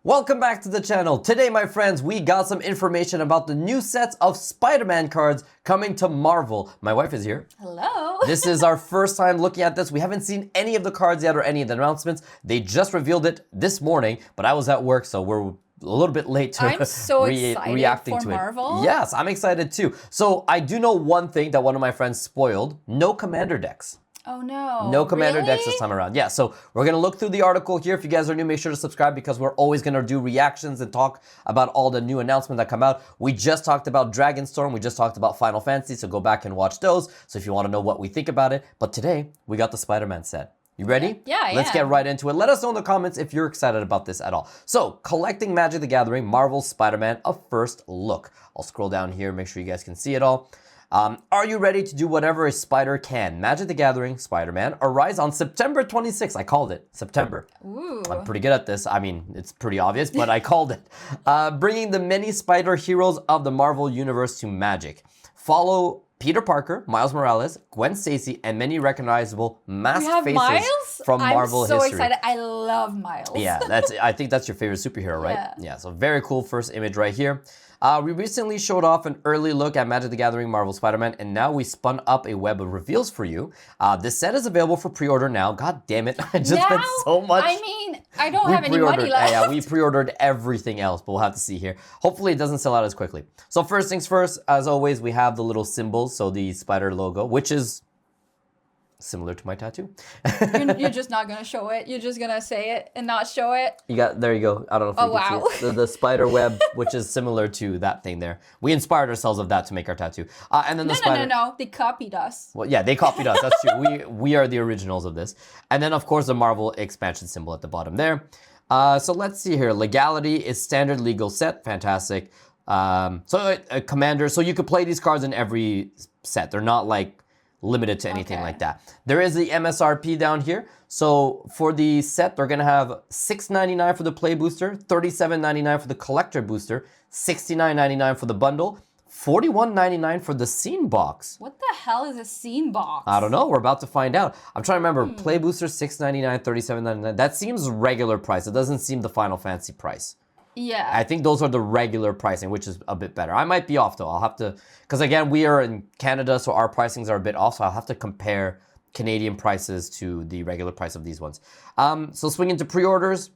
Welcome back to the channel. Today, my friends, we got some information about the new sets of Spider-Man cards coming to Marvel. My wife is here. Hello. This is our first time looking at this. We haven't seen any of the cards yet or any of the announcements. They just revealed it this morning, but I was at work, so we're a little bit late to I'm so excited reacting for to Marvel. it. Yes, I'm excited too. So I do know one thing that one of my friends spoiled. No commander decks. Oh no. No commander really? decks this time around. Yeah, so we're going to look through the article here. If you guys are new, make sure to subscribe because we're always going to do reactions and talk about all the new announcements that come out. We just talked about Dragonstorm. We just talked about Final Fantasy, so go back and watch those. So if you want to know what we think about it. But today, we got the Spider-Man set. You ready? Yeah, Let's get right into it. Let us know in the comments if you're excited about this at all. So, collecting Magic the Gathering, Marvel's Spider-Man, a first look. I'll scroll down here, make sure you guys can see it all. Are you ready to do whatever a spider can? Magic the Gathering, Spider-Man, arrives on September 26th. I called it. September. Ooh. I'm pretty good at this. I mean, it's pretty obvious, but I called it. Bringing the many spider heroes of the Marvel Universe to Magic. Follow Peter Parker, Miles Morales, Gwen Stacy, and many recognizable masked faces Miles? from Marvel history. I'm so excited. I love Miles. Yeah, I think that's your favorite superhero, right? Yeah, so very cool first image right here. We recently showed off an early look at Magic the Gathering Marvel Spider-Man, and now we spun up a web of reveals for you. This set is available for pre-order now. God damn it, I just spent so much. I mean, I don't have any money left. Yeah, we pre-ordered everything else, but we'll have to see here. Hopefully it doesn't sell out as quickly. So first things first, as always, we have the little symbols, so the spider logo, which is similar to my tattoo. You're just not gonna show it. You're just gonna say it and not show it. There you go. I don't know if you can see it. The spider web, which is similar to that thing there. We inspired ourselves of that to make our tattoo. And then the spider. No. They copied us. Well, yeah, they copied us. That's true. We are the originals of this. And then, of course, the Marvel expansion symbol at the bottom there. So let's see here. Legality is standard legal set. Fantastic. A commander. So you could play these cards in every set. They're not like limited to anything like that. There is the MSRP down here. So for the set, they're gonna have $6.99 for the play booster, $37.99 for the collector booster, $69.99 for the bundle, $41.99 for the scene box. What the hell is a scene box? I don't know. We're about to find out. I'm trying to remember. Play booster $6.99, $37.99. That seems regular price. It doesn't seem the Final Fantasy price. Yeah. I think those are the regular pricing, which is a bit better. I might be off though. I'll have to, because again, we are in Canada, so our pricings are a bit off. So I'll have to compare Canadian prices to the regular price of these ones. So swing into pre-orders.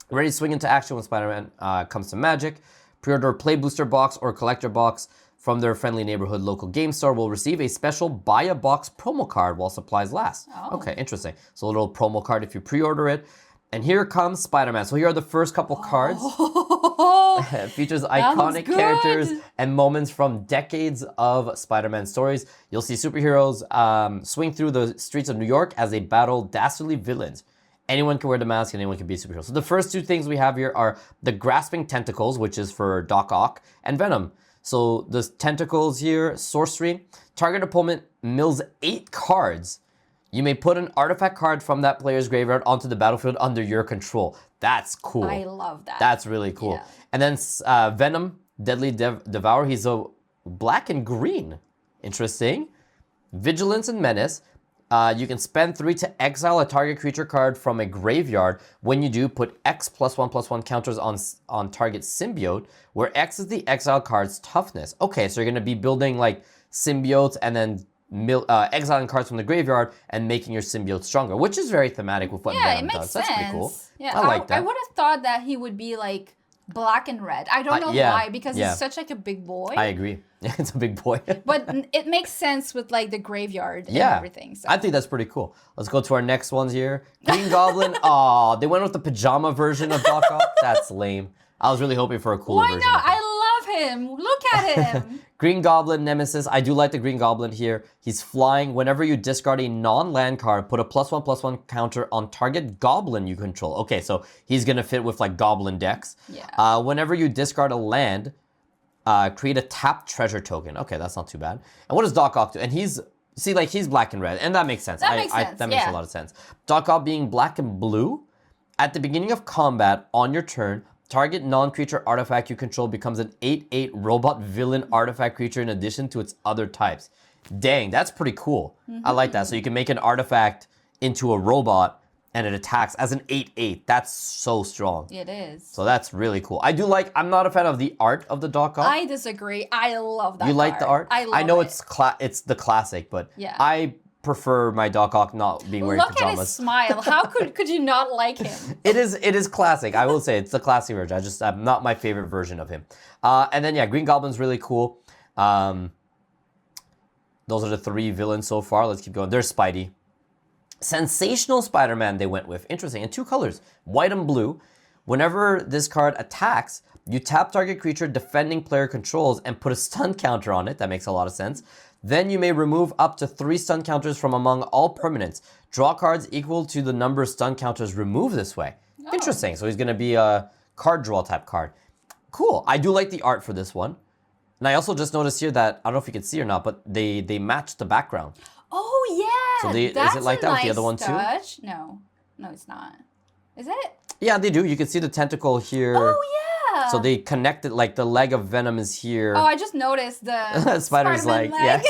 Ready to swing into action when Spider-Man comes to Magic. Pre-order play booster box or collector box from their friendly neighborhood local game store will receive a special buy a box promo card while supplies last. Oh. Okay, interesting. So a little promo card if you pre-order it. And here comes Spider-Man. So here are the first couple cards. It features iconic characters and moments from decades of Spider-Man stories. You'll see superheroes swing through the streets of New York as they battle dastardly villains. Anyone can wear the mask and anyone can be a superhero. So the first two things we have here are the Grasping Tentacles, which is for Doc Ock, and Venom. So the tentacles here, sorcery. Target opponent mills 8 cards. You may put an artifact card from that player's graveyard onto the battlefield under your control. That's cool. I love that. That's really cool. Yeah. And then Venom, Deadly Devourer. He's a black and green. Interesting. Vigilance and Menace. You can spend 3 to exile a target creature card from a graveyard. When you do, put X +1/+1 counters on target symbiote, where X is the exile card's toughness. Okay, so you're going to be building like symbiotes and then exiling cards from the graveyard and making your symbiote stronger, which is very thematic with what Venom does. That's pretty cool. Yeah, I like that. I would have thought that he would be like black and red. I don't know why, because he's such like a big boy. I agree. It's a big boy. But it makes sense with like the graveyard and everything. So. I think that's pretty cool. Let's go to our next ones here. Green Goblin. Aw, they went with the pajama version of Doc Ock. That's lame. I was really hoping for a cooler version. Why not? I love him. Look at him. Green Goblin Nemesis. I do like the Green Goblin here. He's flying. Whenever you discard a non-land card, put a +1/+1 counter on target Goblin you control. Okay, so he's going to fit with like Goblin decks. Yeah. Whenever you discard a land, create a tapped treasure token. Okay, that's not too bad. And what does Doc Ock do? And he's black and red. And that makes sense. That makes a lot of sense. Doc Ock being black and blue. At the beginning of combat, on your turn, target non-creature artifact you control becomes an 8/8 robot villain artifact creature in addition to its other types. Dang, that's pretty cool. I like that. So you can make an artifact into a robot and it attacks as an 8/8. That's so strong. It is. So that's really cool. I'm not a fan of the art of the Doc Ock. I disagree. I love that You like the art? I know it's the classic, but yeah. I prefer my Doc Ock not being wearing pajamas. Look at his smile. How could you not like him? It is classic. I will say it's the classic version. I'm not my favorite version of him. And then Green Goblin's really cool. Those are the 3 villains so far. Let's keep going. There's Spidey. Sensational Spider-Man they went with. Interesting. In 2 colors, white and blue. Whenever this card attacks, you tap target creature defending player controls and put a stun counter on it. That makes a lot of sense. Then you may remove up to 3 stun counters from among all permanents. Draw cards equal to the number of stun counters removed this way. Oh. Interesting. So he's going to be a card draw type card. Cool. I do like the art for this one. And I also just noticed here that, I don't know if you can see or not, but they match the background. Oh, yeah. So is it like that with the other one too? No, it's not. Is it? Yeah, they do. You can see the tentacle here. Oh, yeah. So they connected, like the leg of Venom is here. Oh, I just noticed the spider's leg. Yeah.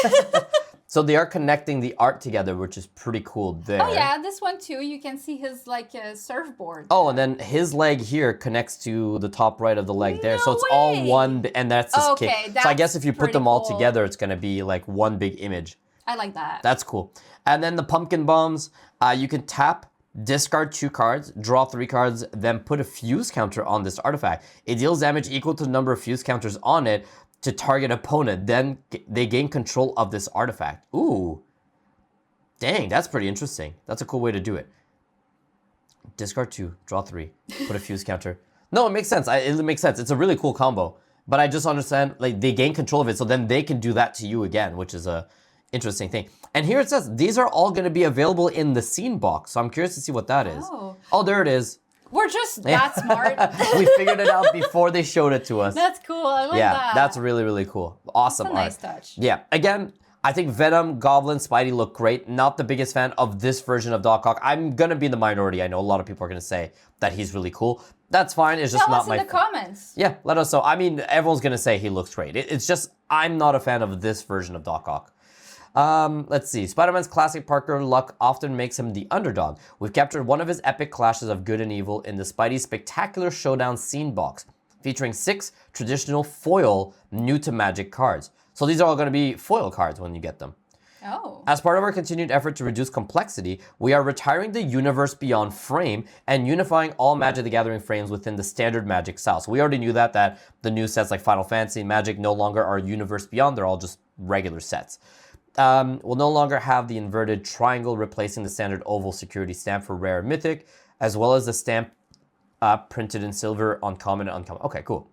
So they are connecting the art together, which is pretty cool there. Oh, yeah. This one too. You can see his surfboard. Oh, and then his leg here connects to the top right of the leg there. So it's all one, and that's his kick. So I guess if you put them all together, it's going to be like one big image. I like that. That's cool. And then the pumpkin bombs, you can tap, discard 2 cards, draw 3 cards, then put a fuse counter on this artifact. It deals damage equal to the number of fuse counters on it to target opponent. Then they gain control of this artifact. Ooh. Dang, that's pretty interesting. That's a cool way to do it. Discard 2, draw 3, put a fuse counter. No, it makes sense. It makes sense. It's a really cool combo. But I just understand, like, they gain control of it, so then they can do that to you again, which is a interesting thing. And here it says, these are all going to be available in the scene box. So I'm curious to see what that is. Oh, there it is. We're just that smart. We figured it out before they showed it to us. That's cool. I like that. Yeah, that's really, really cool. Awesome art. That's a nice touch. Yeah. Again, I think Venom, Goblin, Spidey look great. Not the biggest fan of this version of Doc Ock. I'm going to be in the minority. I know a lot of people are going to say that he's really cool. That's fine. It's just not my... Tell us in the comments. Yeah, let us know. I mean, everyone's going to say he looks great. It's just, I'm not a fan of this version of Doc Ock. Let's see. Spider-Man's classic Parker luck often makes him the underdog. We've captured one of his epic clashes of good and evil in the Spidey Spectacular Showdown scene box, featuring 6 traditional foil new to Magic cards. So these are all going to be foil cards when you get them. Oh. As part of our continued effort to reduce complexity, we are retiring the Universe Beyond frame and unifying all Magic the Gathering frames within the standard Magic style. So we already knew that the new sets like Final Fantasy and Magic no longer are Universe Beyond. They're all just regular sets. Will no longer have the inverted triangle replacing the standard oval security stamp for rare and mythic, as well as the stamp printed in silver on common and uncommon. Okay, cool.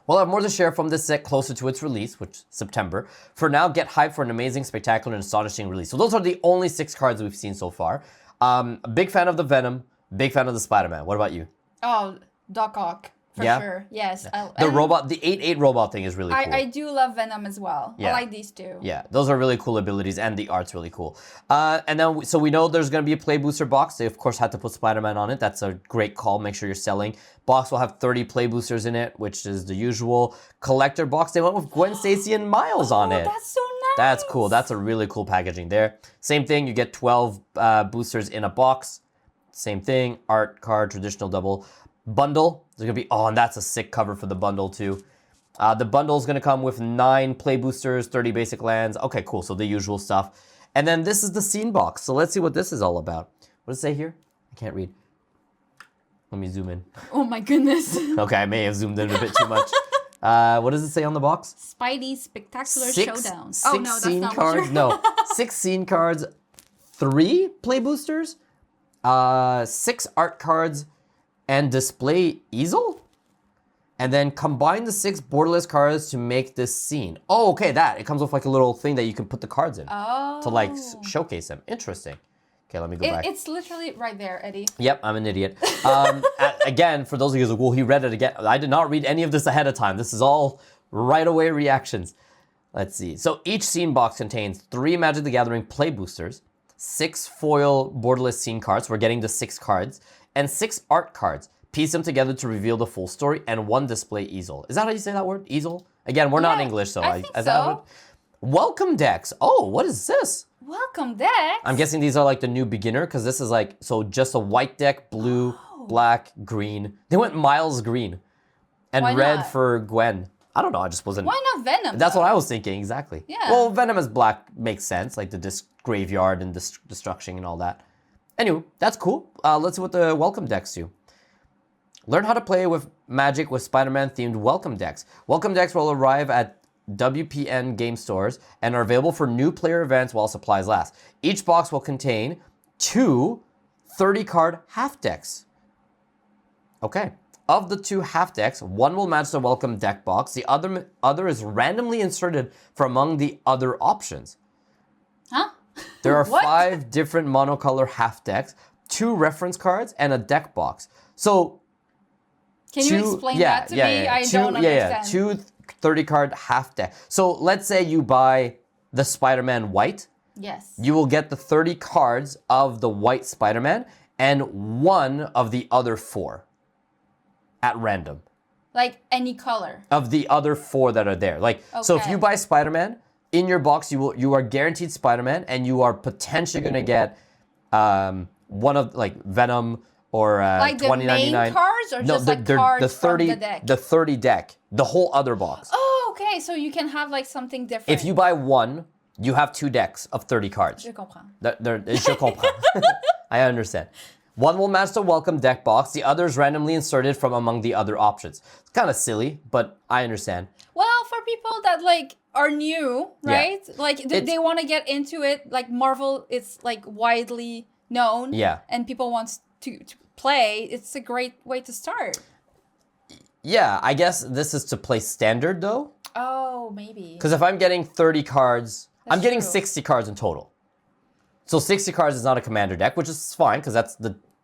We'll have more to share from this set closer to its release, which is September. For now, get hyped for an amazing, spectacular, and astonishing release. So those are the only 6 cards we've seen so far. A big fan of the Venom, big fan of the Spider-Man. What about you? Oh, Doc Ock. For sure, yes. The 8/8 robot thing is really cool. I do love Venom as well. Yeah. I like these 2. Yeah, those are really cool abilities, and the art's really cool. And then, so we know there's going to be a play booster box. They, of course, had to put Spider-Man on it. That's a great call. Make sure you're selling. Box will have 30 play boosters in it, which is the usual. Collector box, they went with Gwen Stacy and Miles on it. That's so nice. That's cool. That's a really cool packaging there. Same thing, you get 12 boosters in a box. Same thing, art, card, traditional double. Bundle, there's going to be, and that's a sick cover for the bundle too. The bundle is going to come with 9 play boosters, 30 basic lands. Okay, cool, so the usual stuff. And then this is the scene box, so let's see what this is all about. What does it say here? I can't read. Let me zoom in. Oh my goodness. Okay, I may have zoomed in a bit too much. What does it say on the box? Spidey Spectacular Showdown. 6 no, that's scene not cards. No, 6 scene cards, 3 play boosters, 6 art cards, and display easel? And then combine the 6 borderless cards to make this scene. Oh, okay, that. It comes with like a little thing that you can put the cards in. To like showcase them. Interesting. Okay, let me go back. It's literally right there, Eddie. Yep, I'm an idiot. Again, for those of you who well, he read it again. I did not read any of this ahead of time. This is all right away reactions. Let's see. So each scene box contains 3 Magic the Gathering play boosters, 6 foil borderless scene cards. We're getting the 6 cards. And 6 art cards. Piece them together to reveal the full story, and 1 display easel. Is that how you say that word? Easel? Again, we're not English, so I think so. Welcome decks. Oh, what is this? Welcome decks? I'm guessing these are like the new beginner because this is like, so just a white deck, blue, black, green. They went Miles green. And Why red not? for Gwen. I don't know, I just wasn't... Why not Venom? That's what I was thinking, exactly. Yeah. Well, Venom as black makes sense, like the graveyard and destruction and all that. Anyway, that's cool. Let's see what the welcome decks do. Learn how to play with Magic with Spider-Man themed welcome decks. Welcome decks will arrive at WPN game stores and are available for new player events while supplies last. Each box will contain 2 30-card half decks. Okay. Of the 2 half decks, one will match the welcome deck box. The other is randomly inserted from among the other options. Huh? There are What? 5 different monocolor half decks, 2 reference cards, and a deck box. So, Can you explain that to me? I don't understand. 2 30-card half deck. So let's say you buy the Spider-Man white. Yes. You will get the 30 cards of the white Spider-Man and 1 of the other 4 at random. Like any color. Of the other 4 that are there. Like, so if Okay. you buy Spider-Man, in your box you are guaranteed Spider-Man, and you are potentially gonna get one of like Venom or Like the 2099. main cards or just like cards from the deck? The 30 deck, the whole other box. Oh, okay. So you can have like something different. If you buy 1, you have 2 decks of 30 cards. Je comprends. Je comprends. I understand. One will match the welcome deck box. The other is randomly inserted from among the other options. It's kind of silly, but I understand. Well, for people that like are new, right? Like they want to get into it. Like Marvel, it's like widely known. Yeah. And people want to play. It's a great way to start. Yeah, I guess this is to play standard though. Oh, maybe. Because if I'm getting 30 cards, I'm getting true. 60 cards in total. So 60 cards is not a commander deck, which is fine because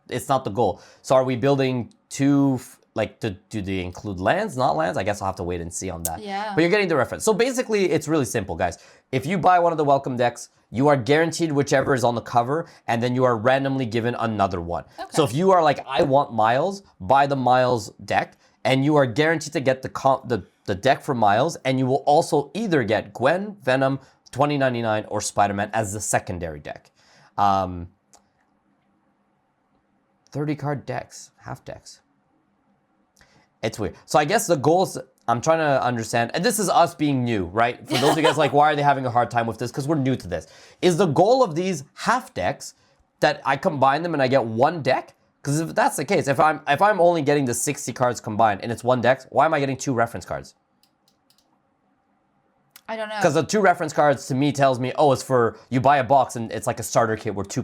it's not the goal. So are we building 2, like, do they include lands, not lands? I guess I'll have to wait and see on that. Yeah. But you're getting the reference. So basically, it's really simple, guys. If you buy one of the welcome decks, you are guaranteed whichever is on the cover, and then you are randomly given another one. Okay. So if you are like, I want Miles, buy the Miles deck, and you are guaranteed to get the deck for Miles, and you will also either get Gwen, Venom, 2099, or Spider-Man as the secondary deck. 30-card decks, half decks. It's weird. So I guess the goals, I'm trying to understand, and this is us being new, right? For those of you guys like, why are they having a hard time with this? Because we're new to this. Is the goal of these half decks that I combine them and I get one deck? Because if that's the case, if I'm only getting the 60 cards combined and it's one deck, why am I getting 2 reference cards? I don't know. Because the 2 reference cards to me tells me, oh, it's for, you buy a box and it's like a starter kit where 2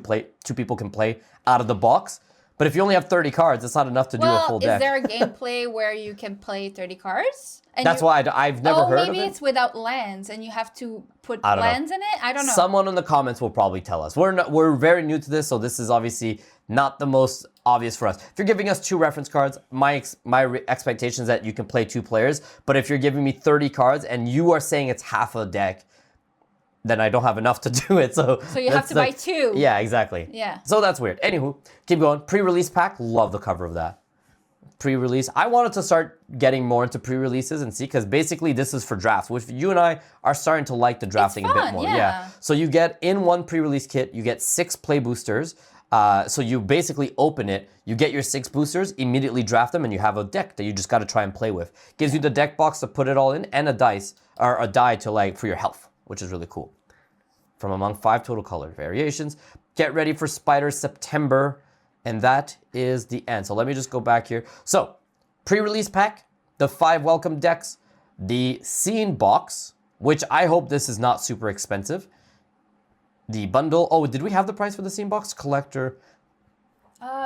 people can play out of the box. But if you only have 30 cards, it's not enough to do a full deck. Is there a gameplay where you can play 30 cards? And That's why I've never heard of it. Maybe it's without lands and you have to put I don't know. lands in it? I don't know. Someone in the comments will probably tell us. We're very new to this, so this is obviously not the most obvious for us. If you're giving us 2 reference cards, my expectation is that you can play 2 players. But if you're giving me 30 cards and you are saying it's half a deck, then I don't have enough to do it. So you have to buy 2. Yeah, exactly. Yeah. So that's weird. Anywho, keep going. Pre-release pack. Love the cover of that. Pre-release. I wanted to start getting more into pre-releases and see, because basically this is for drafts, which you and I are starting to like the drafting a bit more. Yeah. So you get in one pre-release kit, you get 6 play boosters. So you basically open it, you get your 6 boosters, immediately draft them, and you have a deck that you just got to try and play with. Gives you the deck box to put it all in, and a dice or a die to like for your health, which is really cool. From among 5 total color variations. Get ready for Spider September, and that is the end. So let me just go back here. So, pre-release pack, the 5 welcome decks, the scene box, which I hope this is not super expensive. The bundle. Oh, did we have the price for the scene box? Collector.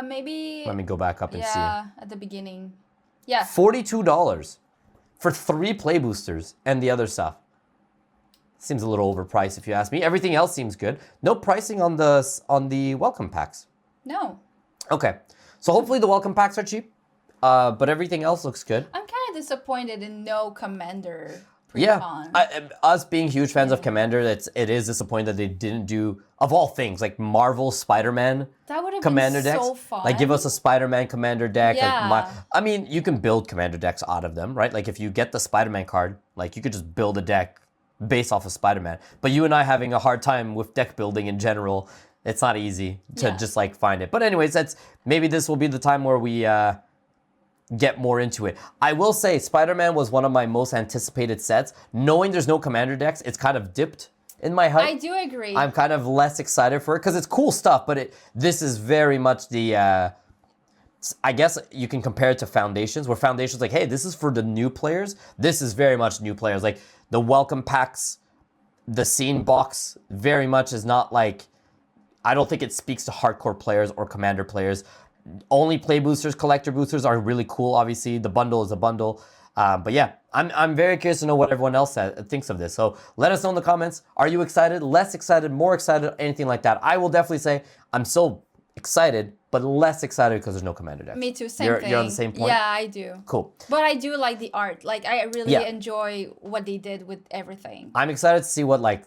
Maybe. Let me go back up and see. Yeah, at the beginning. Yeah. $42 for 3 play boosters and the other stuff. Seems a little overpriced if you ask me. Everything else seems good. No pricing on the welcome packs. No. Okay. So hopefully the welcome packs are cheap. But everything else looks good. I'm kind of disappointed in no Commander pre-con. Yeah. Us being huge fans of Commander, it is disappointing that they didn't do, of all things, like Marvel Spider-Man that would have Commander been decks. So fun. Like give us a Spider-Man Commander deck. Yeah. Like I mean, you can build Commander decks out of them, right? Like if you get the Spider-Man card, like you could just build a deck based off of Spider-Man. But you and I having a hard time with deck building in general, it's not easy to just like find it. But anyways, maybe this will be the time where we get more into it. I will say Spider-Man was one of my most anticipated sets. Knowing there's no commander decks, it's kind of dipped in my hype. I do agree. I'm kind of less excited for it because it's cool stuff, but this is very much the I guess you can compare it to Foundations, where Foundations like, hey, this is for the new players. This is very much new players. Like the welcome packs, the scene box very much is not like, I don't think it speaks to hardcore players or commander players. Only play boosters, collector boosters are really cool, obviously. The bundle is a bundle. But yeah, I'm very curious to know what everyone else thinks of this. So let us know in the comments. Are you excited, less excited, more excited, anything like that? I will definitely say I'm so excited, but less excited because there's no commander deck. Me too, same thing. You're on the same point? Yeah, I do. Cool. But I do like the art. Like, I really enjoy what they did with everything. I'm excited to see what, like,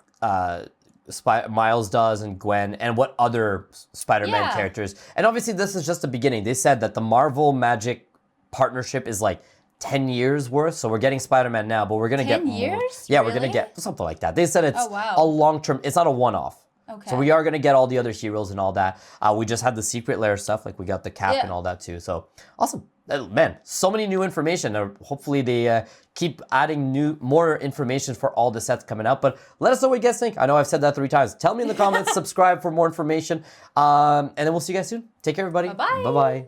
Miles does and Gwen and what other Spider-Man characters. And obviously this is just the beginning. They said that the Marvel Magic partnership is like 10 years worth. So we're getting Spider-Man now, but we're going to get 10 years? Yeah, really? we're going to get something like that. They said it's wow. a long-term, it's not a one-off. Okay. So we are going to get all the other heroes and all that. We just had the secret lair stuff, like we got the cap and all that too. So awesome. Man, so many new information. Hopefully they keep adding more information for all the sets coming out. But let us know what you guys think. I know I've said that 3 times. Tell me in the comments, subscribe for more information. And then we'll see you guys soon. Take care, everybody. Bye-bye. Bye-bye.